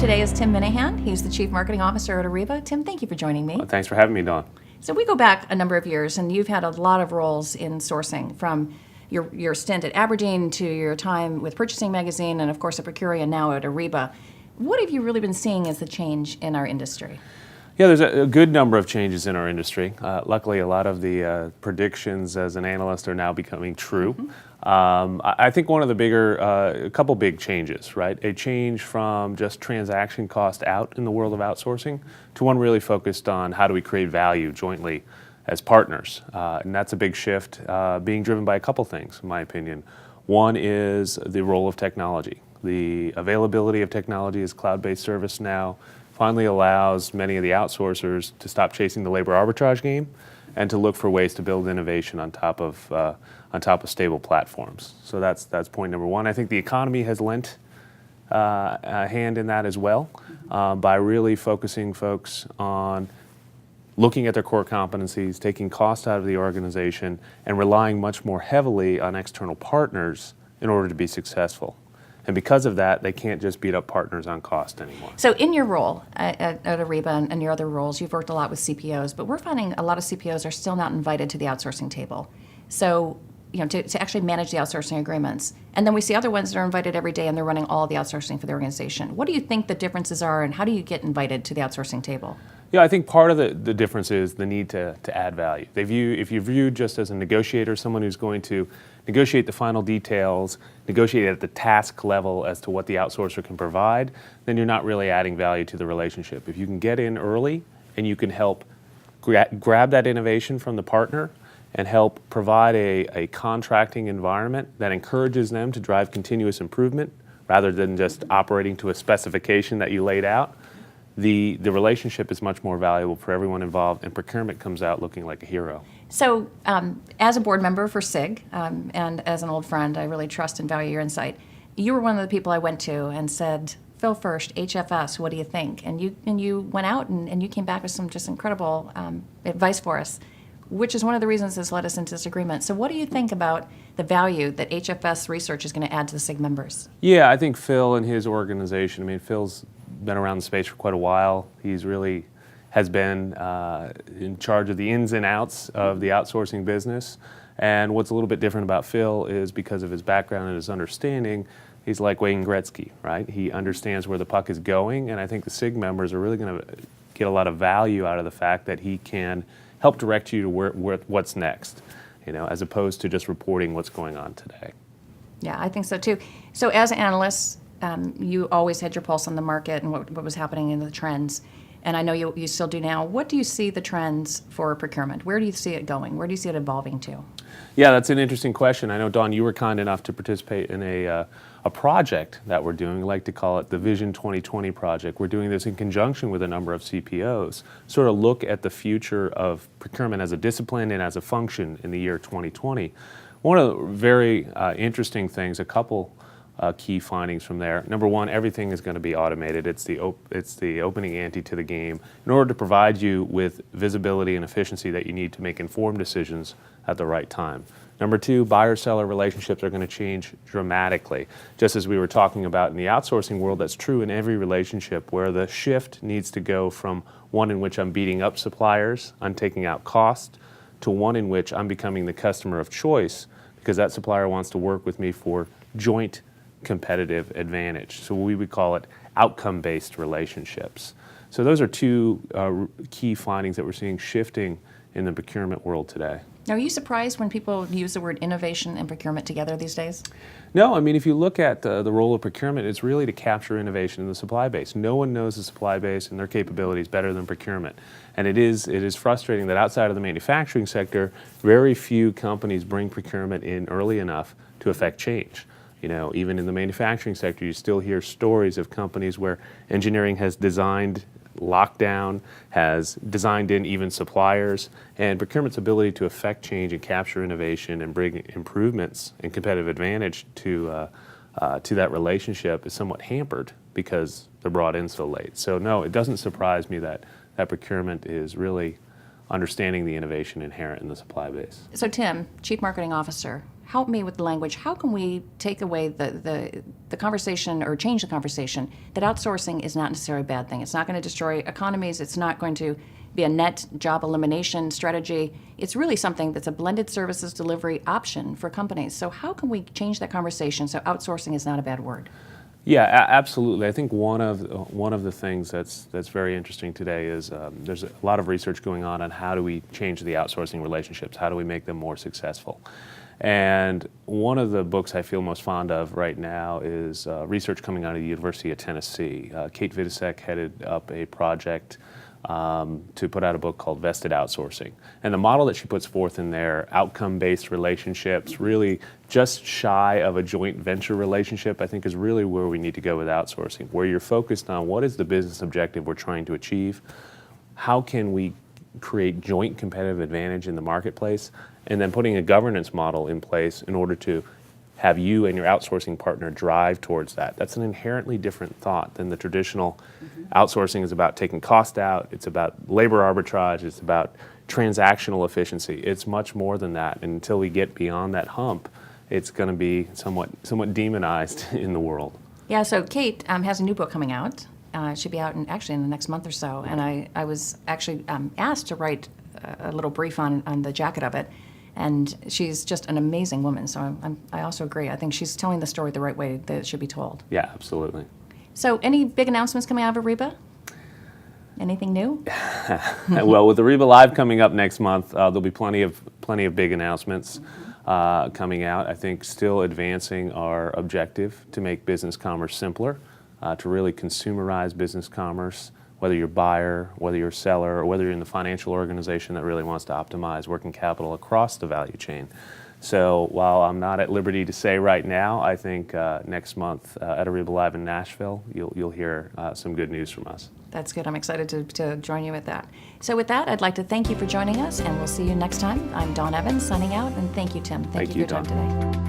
today is Tim Minahan. He's the Chief Marketing Officer at Ariba. Tim, thank you for joining me. Well, thanks for having me, Dawn. So we go back a number of years, and you've had a lot of roles in sourcing, from your stint at Aberdeen to your time with Purchasing Magazine, and of course at Procure, and now at Ariba. What have you really been seeing as the change in our industry? Yeah, there's a good number of changes in our industry. Luckily, a lot of the predictions as an analyst are now becoming true. I think one of the a couple big changes, right? A change from just transaction cost out in the world of outsourcing to one really focused on how do we create value jointly as partners. And that's a big shift being driven by a couple things, in my opinion. One is the role of technology. The availability of technology as cloud-based service now finally allows many of the outsourcers to stop chasing the labor arbitrage game and to look for ways to build innovation on top of stable platforms. So that's point number one. I think the economy has lent a hand in that as well by really focusing folks on looking at their core competencies, taking cost out of the organization, and relying much more heavily on external partners in order to be successful. And because of that, they can't just beat up partners on cost anymore. So in your role at Ariba and your other roles, you've worked a lot with CPOs, but we're finding a lot of CPOs are still not invited to the outsourcing table. So, to actually manage the outsourcing agreements. And then we see other ones that are invited every day and they're running all the outsourcing for the organization. What do you think the differences are, and how do you get invited to the outsourcing table? Yeah, I think part of the difference is the need to add value. If you're viewed just as a negotiator, someone who's going to negotiate the final details, negotiate at the task level as to what the outsourcer can provide, then you're not really adding value to the relationship. If you can get in early and you can help grab that innovation from the partner and help provide a contracting environment that encourages them to drive continuous improvement rather than just operating to a specification that you laid out, the relationship is much more valuable for everyone involved, and procurement comes out looking like a hero. So as a board member for SIG, and as an old friend, I really trust and value your insight. You were one of the people I went to and said, Phil First, HFS, what do you think? And you went out and you came back with some just incredible advice for us, which is one of the reasons this led us into this agreement. So what do you think about the value that HFS research is going to add to the SIG members? Yeah, I think Phil and his organization, Phil's been around the space for quite a while. He's really has been in charge of the ins and outs of the outsourcing business. And what's a little bit different about Phil is because of his background and his understanding, he's like Wayne Gretzky, right? He understands where the puck is going, and I think the SIG members are really going to get a lot of value out of the fact that he can help direct you to what's next, as opposed to just reporting what's going on today. Yeah, I think so too. So as analysts, you always had your pulse on the market and what was happening in the trends. And I know you still do now. What do you see the trends for procurement? Where do you see it going? Where do you see it evolving to? Yeah, that's an interesting question. I know, Dawn, you were kind enough to participate in a project that we're doing. We like to call it the Vision 2020 project. We're doing this in conjunction with a number of CPOs, sort of look at the future of procurement as a discipline and as a function in the year 2020. One of the very interesting things, a couple key findings from there. Number one, everything is going to be automated. It's the opening ante to the game in order to provide you with visibility and efficiency that you need to make informed decisions at the right time. Number two, buyer-seller relationships are going to change dramatically. Just as we were talking about in the outsourcing world, that's true in every relationship where the shift needs to go from one in which I'm beating up suppliers, I'm taking out cost, to one in which I'm becoming the customer of choice because that supplier wants to work with me for joint competitive advantage. So we would call it outcome-based relationships. So those are two key findings that we're seeing shifting in the procurement world today. Now, are you surprised when people use the word innovation and procurement together these days? No, if you look at the role of procurement, it's really to capture innovation in the supply base. No one knows the supply base and their capabilities better than procurement. And it is frustrating that outside of the manufacturing sector, very few companies bring procurement in early enough to affect change. Even in the manufacturing sector, you still hear stories of companies where engineering has designed lockdown, has designed in even suppliers, and procurement's ability to affect change and capture innovation and bring improvements and competitive advantage to that relationship is somewhat hampered because they're brought in so late. So no, it doesn't surprise me that procurement is really understanding the innovation inherent in the supply base. So Tim, Chief Marketing Officer, help me with the language. How can we take away the conversation or change the conversation that outsourcing is not necessarily a bad thing? It's not going to destroy economies. It's not going to be a net job elimination strategy. It's really something that's a blended services delivery option for companies. So how can we change that conversation so outsourcing is not a bad word? Yeah, absolutely. I think one of the things that's very interesting today is there's a lot of research going on how do we change the outsourcing relationships? How do we make them more successful? And one of the books I feel most fond of right now is research coming out of the University of Tennessee. Kate Vidisek headed up a project to put out a book called Vested Outsourcing. And the model that she puts forth in there, outcome-based relationships, really just shy of a joint venture relationship, I think is really where we need to go with outsourcing, where you're focused on what is the business objective we're trying to achieve, how can we create joint competitive advantage in the marketplace, and then putting a governance model in place in order to have you and your outsourcing partner drive towards that. That's an inherently different thought than the traditional outsourcing is about taking cost out, it's about labor arbitrage, it's about transactional efficiency. It's much more than that. And until we get beyond that hump, it's going to be somewhat demonized in the world. Yeah, so Kate has a new book coming out. It should be out in the next month or so. And I was actually asked to write a little brief on the jacket of it. And she's just an amazing woman, so I also agree. I think she's telling the story the right way that it should be told. Yeah, absolutely. So any big announcements coming out of Ariba? Anything new? Well, with Ariba Live coming up next month, there'll be plenty of big announcements coming out. I think still advancing our objective to make business commerce simpler, to really consumerize business commerce, whether you're a buyer, whether you're a seller, or whether you're in the financial organization that really wants to optimize working capital across the value chain. So while I'm not at liberty to say right now, I think next month at Ariba Live in Nashville, you'll hear some good news from us. That's good. I'm excited to join you with that. So with that, I'd like to thank you for joining us, and we'll see you next time. I'm Dawn Evans signing out, and thank you, Tim. Thank you for your time today.